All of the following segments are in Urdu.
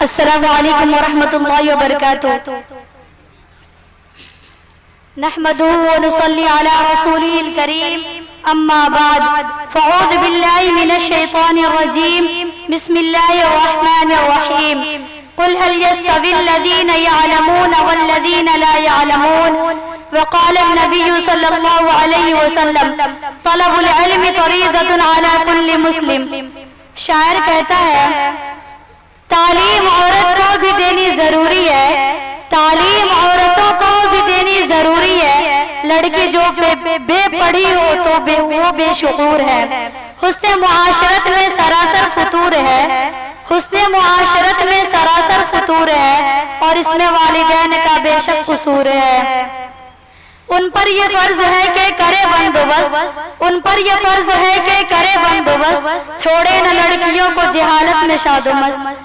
السلام علیکم ورحمۃ اللہ وبرکاتہ۔ نحمده ونصلي على رسوله الكريم اما بعد فاعوذ بالله من الشیطان الرجیم بسم اللہ الرحمن الرحیم قل هل يستوي الذين يعلمون والذين لا يعلمون وقال النبي صلی اللہ علیہ وسلم طلب العلم فریضۃ على كل مسلم۔ شاعر کہتا ہے تعلیم عورت کو بھی دینی ضروری ہے، تعلیم عورتوں کو بھی دینی ضروری ہے۔ لڑکی جو بے پڑھی ہو تو وہ بے شعور ہے۔ حسن معاشرت میں سراسر فطور ہے، حسن معاشرت میں سراسر فطور ہے، اور اس میں والدین کا بے شک قصور ہے۔ ان پر یہ فرض ہے کہ کرے بندوبست، ان پر یہ فرض ہے کہ کرے بندوبست، چھوڑے نہ لڑکیوں کو جہالت میں شاد و مست۔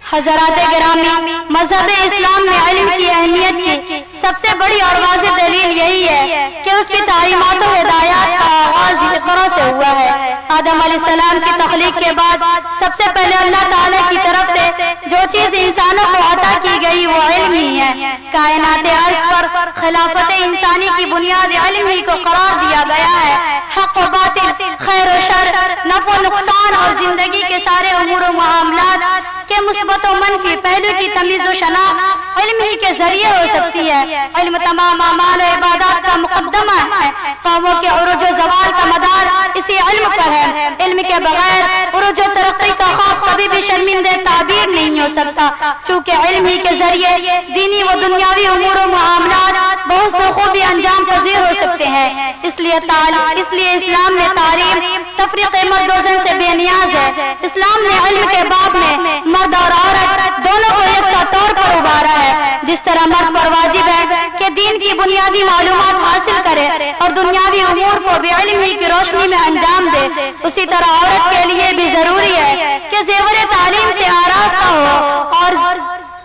حضرات گرامی، مذہب اسلام میں علم کی اہمیت کی سب سے بڑی اور واضح دلیل یہی ہے کہ اس کی تعلیمات و ہدایات کا آغاز اقرا سے ہوا ہے۔ آدم علیہ السلام کی تخلیق کے بعد سب سے پہلے اللہ تعالیٰ کی طرف سے جو چیز انسانوں کو عطا کی گئی وہ علم ہی ہے۔ کائنات عرض پر خلافت انسانی کی بنیاد علم ہی کو قرار دیا گیا ہے۔ حق و باطل، خیر و شر، نفع و نقصان اور زندگی کے سارے امور و معاملات کے مثبت و منفی پہلو کی تمیز و شناخت علم ہی کے ذریعے ہو سکتی ہے۔ علم تمام اعمال و عبادات کا مقدمہ ہے۔ قوموں کے عروج و زوال کا مدار اسی علم پر ہے۔ علم کے بغیر عروج و ترقی کا خواب کبھی بھی شرمندہ تعبیر نہیں ہو سکتا، چونکہ علم ہی کے ذریعے دینی و دنیاوی امور و معاملات بہت بخوبی انجام پذیر ہو سکتے ہیں۔ اس لیے اسلام میں تعلیم تفریق مرد و زن سے بے نیاز ہے۔ اسلام نے علم کے باب میں مرد اور عورت دونوں کو یکساں طور پر ابھارا ہے۔ جس طرح مرد پر واجب ہے کہ دین کی بنیادی معلومات حاصل کرے اور دنیاوی امور کو بھی علم ہی کی روشنی میں انجام دے، اسی طرح عورت کے لیے بھی ضروری ہے کہ زیور تعلیم سے آراستہ ہو اور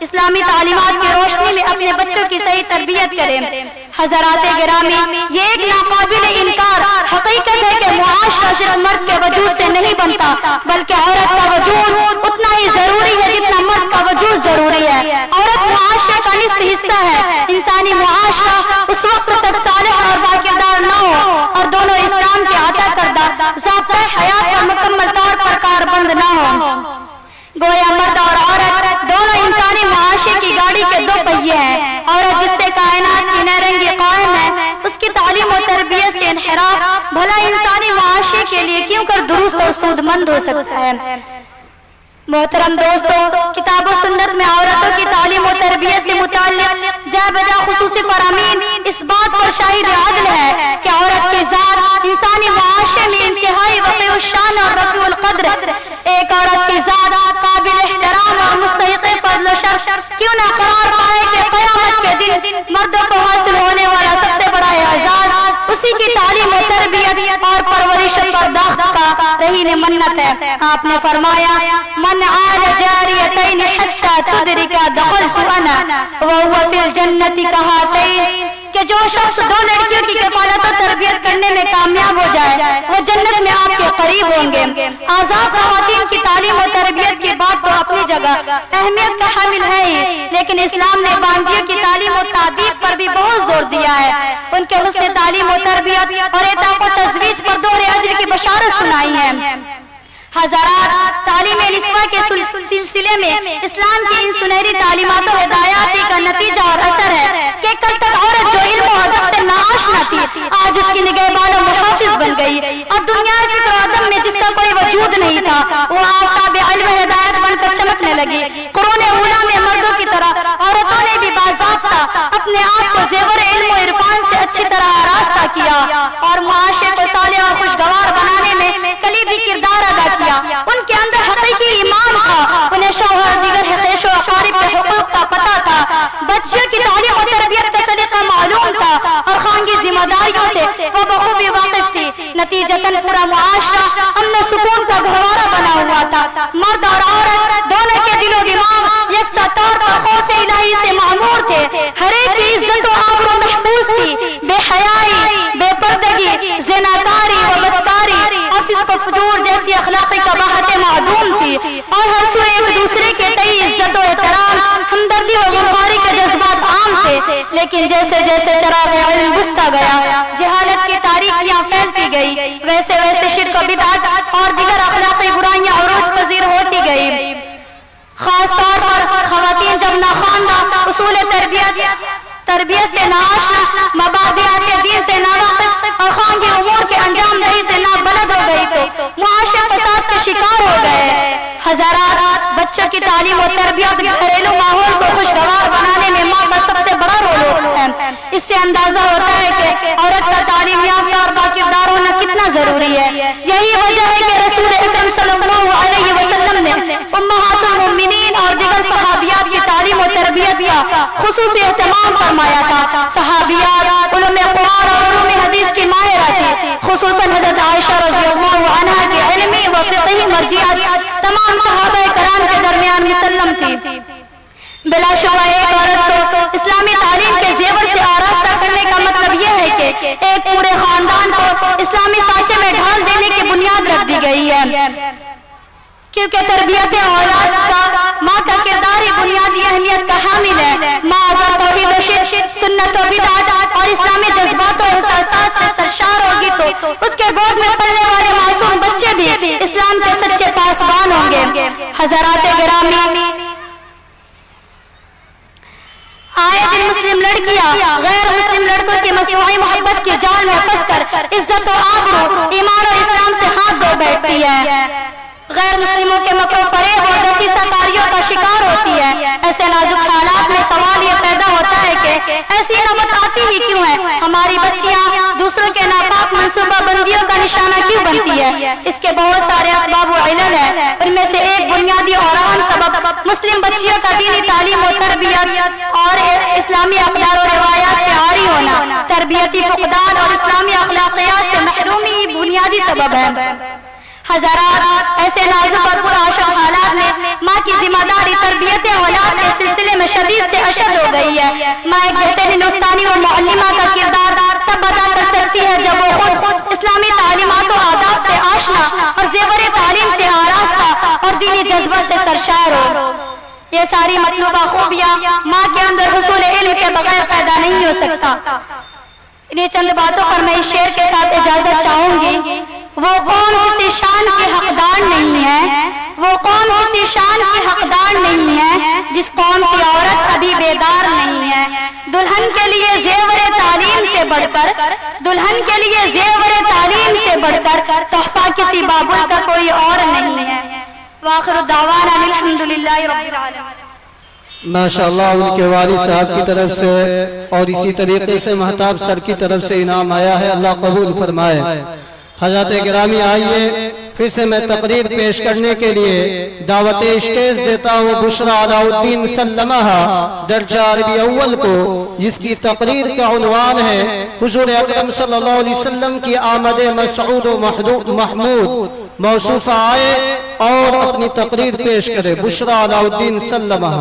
اسلامی تعلیمات کی روشنی میں اپنے بچوں کی صحیح تربیت کرے۔ حضرات گرامی، یہ ایک ناقابل انکار حقیقت ہے کہ معاشرہ صرف مرد کے وجود سے نہیں بنتا، بلکہ عورت کا وجود اتنا ہی ضروری ہے جتنا مرد کا وجود ضروری ہے۔ عورت معاشرے کا نصف حصہ ہے۔ انسانی معاشرہ اس وقت تک صالح اور باکردار نہ ہو اور دونوں اسلام کے عطا کردہ ضابطۂ حیات کا مکمل طور پر کاربند نہ ہو۔ گویا مرد اور عورت دونوں انسانی معاشرے کی گاڑی کے دو پہیے ہیں۔ عورت جس سے کائنات کی نہرنگی قائم ہے، اس کی تعلیم و تربیت سے انحراف بھلا انسانی معاشرے کے لیے کیوں کر درست اور سود مند ہو سکتا ہے۔ محترم دوستو، کتاب و سنت میں عورتوں کی تعلیم و تربیت سے متعلق جا بجا خصوصی فرامین اس بات پر شاہد عدل ہے کہ عورت کی ذات انسانی معاشرے میں انتہائی وقع الشان اور رفیع القدر۔ ایک عورت کی ذات قابل احترام اور مستحق فضل و شرف کیوں نہ قرار پائے کہ قیامت کے دن مردوں کو حاصل ہونے والا سب سے بڑا اعزاز اسی کی تعلیم و تربیت اور پرورش پرداخت کا رہین منت ہے۔ آپ نے فرمایا من عال جاریتین حتی تدرک دخلت انا وهو فی الجنت کہاتین، کہ جو شخص دو لڑکیوں کی کفالت و تربیت کرنے میں کامیاب ہو جائے وہ جنت میں آپ کے قریب ہوں گے۔ آزاد خواتین کی تعلیم و تربیت کی بات تو اپنی جگہ اہمیت کا حامل ہے ہی، لیکن اسلام نے بانگیوں کی تعلیم و تعدیب پر بھی بہت زور دیا ہے۔ ان کے حسن تعلیم و تربیت اور اعتاق و تزویج پر دور اجر کی بشارت سنائی ہے۔ حضرات، تعلیم نسواں کے سلسلے میں اسلام کی ان سنہری تعلیمات و ہدایات کا نتیجہ اور اثر ہے کہ کل تک عورت جو علم و ادب سے ناآشنا تھی آج اس کی نگہبان و محافظ بن گئی، اور دنیا فکر و عدم میں جس کا کوئی وجود نہیں تھا وہ آفتاب علم و ہدایت بن کر چمکنے لگی۔ قرون اولیٰ میں مردوں کی طرح عورتوں نے بھی باضابطہ اپنے آراستہ کیا اور معاشرے کو صالح اور خوشگوار بنانے میں کلیدی کردار ادا کیا. ان کے اندر حقیقی ایمان تھا, انہیں شوہر اور دیگر خیش و اقارب کے حقوق کا پتہ تھا, بچوں کی تعلیم و تربیت کا سلیقہ معلوم تھا اور خانگی ذمہ داریوں سے وہ بخوبی واقف تھی. نتیجتاً پورا معاشرہ امن و سکون کا گہوارہ بنا ہوا تھا. مرد اور عورت دونوں کے دل و دماغ یکساں طور پر خوف الہی سے معمور تھے. ہر ایک کی عزت و آبرو محفوظ تھی. بے حیائی, بے پردگی, زناکاری و بدکاری اور فسق و فجور جیسی اخلاقی قباحتیں معدوم تھی اور ہر سو ایک دوسرے کے تئیں عزت و احترام, ہمدردی و غمخواری کے جذبات عام تھے. لیکن جیسے جیسے چراغ علم بجھتا گیا, جہالت کی تاریکیاں پھیلتی گئی, ویسے ویسے شرک و بدعت اور دیگر اخلاقی برائیاں عروج پذیر ہوتی گئی. خاص طور پر خواتین جب ناخواندہ, اصول تربیت سے ناآشنا, مبادئات دین سے ناواقف اور خانگی امور کے انجام دہی سے نابلد ہو گئی تو معاشرے فساد کا شکار ہو گئے. حضرات, بچوں کی تعلیم و تربیت گھریلو ماحول کو خوشگوار بنانے میں ماں کا سب سے بڑا رول ہے. اس سے اندازہ ہوتا ہے کہ عورت کا تعلیم یافتہ اور باکردار ہونا کتنا ضروری ہے. یہی وجہ ہے کہ رسول اکرم صلی اللہ علیہ وسلم نے امہات المؤمنین اور دیگر صحابیات کی تعلیم و تربیت کا خصوصی اہتمام فرمایا تھا. صحابیات علوم قرآن اور علوم حدیث کی ماہرہ تھی, خصوصاً حضرت عائشہ رضی اللہ عنہا کی علمی و فقہی مرجعیت تمام صحابہ کرام کے درمیان مسلم تھی. بلا شبہ ایک عورت کو اسلامی تعلیم کے زیور سے آراستہ کرنے کا مطلب یہ ہے کہ ایک پورے خاندان کو اسلامی سانچے میں ڈھال دینے کی بنیاد رکھ دی گئی ہے, کیونکہ تربیت اولاد کا ماں کا کردار ہی بنیادی اہمیت کا حامل ہے. ماں اگر توحید و شرک, سنت و بدعت اور اسلامی جذبات و احساسات سے سرشار ہوگی تو اس کے گود میں پلنے والے معصوم بچے بھی اسلام کے سچے پاسبان ہوں گے. حضرات گرامی, آئے دن مسلم لڑکیاں غیر مسلم لڑکوں کی مصنوعی محبت کی جال میں پھنس کر عزت و آبرو, ایمان و اسلام سے ہاتھ دھو بیٹھتی ہے, غیر مسلموں کے مکر و فریب اور دسیسہ کاریوں کا شکار ہوتی ہے. ایسے نازک حالات میں سوال یہ پیدا ہوتا ہے کہ ایسی نوبت آتی ہی کیوں ہے؟ ہماری بچیاں دوسروں کے ناپاک منصوبہ بندیوں کا نشانہ کیوں بنتی ہے؟ اس کے بہت سارے اسباب و علل ہیں. ان میں سے ایک بنیادی اور اہم سبب مسلم بچیوں کا دینی تعلیم و تربیت اور اسلامی اقدار و روایات سے عاری ہونا, تربیتی فقدان اور اسلامی اخلاقیات سے محرومی بنیادی سبب ہے. حضرات, ایسے نازک اور پرآشوب حالات میں ماں کی ذمہ داری تربیت اولاد کے سلسلے میں شدید سے اشد ہو گئی ہے. ماں ایک بہترین استانی و معلمہ کا کردار تب ادا کر سکتی ہے جب وہ خود اسلامی تعلیمات و آداب سے آشنا اور زیور تعلیم سے آراستہ اور دینی جذبہ سے سرشار ہو. یہ ساری مطلوبہ خوبیاں ماں کے اندر حصول علم کے بغیر پیدا نہیں ہو سکتا. انہیں چند باتوں پر میں اس شعر کے ساتھ اجازت چاہوں گی. وہ قوم کسی شان کی حقدار نہیں ہے, وہ قوم کسی شان کی حقدار نہیں ہے جس قوم کی عورت ابھی بیدار نہیں ہے. دلہن کے لیے زیور تعلیم سے بڑھ کر, دلہن کے لیے زیور تعلیم سے بڑھ کر تحفہ کسی بابل کا کوئی اور نہیں ہے. وآخر دعوانا الحمدللہ رب العالمین. ماشاءاللہ, ان کے والد صاحب کی طرف سے اور اسی طریقے سے مہتاب سر کی طرف سے انعام آیا ہے, اللہ قبول فرمائے. حضرات گرامی, آئیے پھر سے میں تقریر پیش کرنے کے لیے دعوت اسٹیج دیتا ہوں بشرا علاؤالدین سلمہ درجہ عربی اول کو, جس کی تقریر کا عنوان ہے حضور اکرم صلی اللہ علیہ وسلم کی آمد مسعود و محمود. موصوفہ آئے اور اپنی تقریر پیش کرے. بشرا علاؤالدین سلمہ.